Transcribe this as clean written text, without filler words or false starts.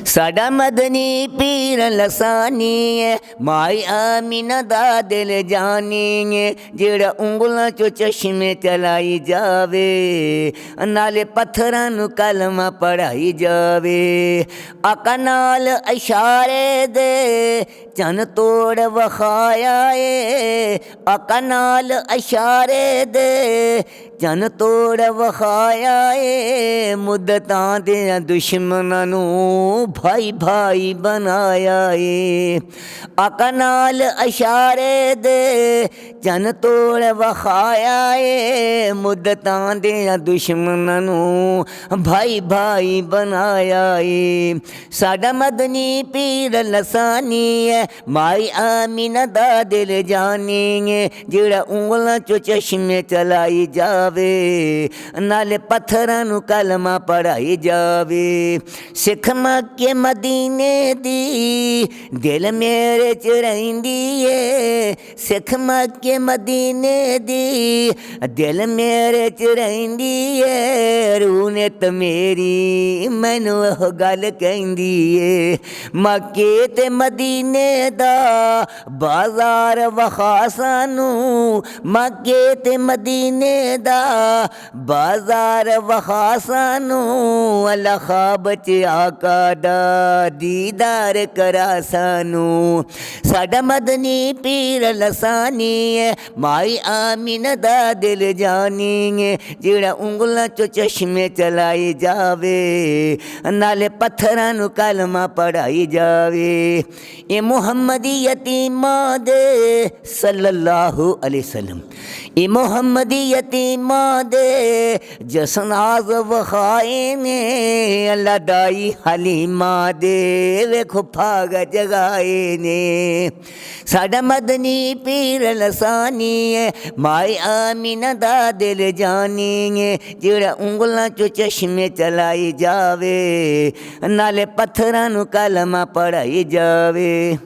साडा मदनी पीर लसानी है, माई आमीना दा दिल जानी है। जेड़ा उंगलां चो चश्मे चलाई जावे, नाले पत्थरां नू कलमा पढ़ाई जावे। आका नाल इशारे दे चन तोड़ वखाया ए, आका नाल इशारे दे चन तोड़ वखाया ए। मुद्दतां दे दुश्मनां नू भाई भाई बनाया ए। आका नाल इशारे दे चन तोड़ वखाया ए। मुद्दतां दे दुश्मनां नू भाई भाई बनाया ए। साडा मदनी पीर लसानी है, माई आमीना दा दिल जानी है। जेड़ा उंगलां चो चश्मे चलाई जावे, नाले पत्थरां नू कलमा पढ़ाई जावे। सिख मक्के मदीने दी दिल मेरे च रहिंदी ए। सिख मक्के मदीने दी दिल मेरे च रहिंदी ए। रूह ने त मेरी मैनू ओह गल कहंदी ए। मक्के ते मदीने दा बाजार वखा सानू, मक्के ते मदीने दा बाजार वखा सानू। अल्लाह ख्वाब च आका दा दीदार करा सानू। साडा मदनी पीर लसानी है, माई आमीना दा दिल जानी है। जेड़ा उंगलां चो चश्मे चलाई जावे, नाले पत्थरां नू कलमा पढ़ाई जावे। ए मुहम्मदी यतीमा दे सल्लल्लाहु अलैहि वसल्लम, ए मुहम्मदी यतीमा दे जसनाज वखाए ने। अल्लाह दाई हलीमा दे वेखो भाग जगाए ने। साडा मदनी पीर लसानी है, माई आमीना दा दिल जानी है। जेड़ा उंगलां चो चश्मे चलाई जावे, नाले पत्थरां नू कलमा पढ़ाई जावे।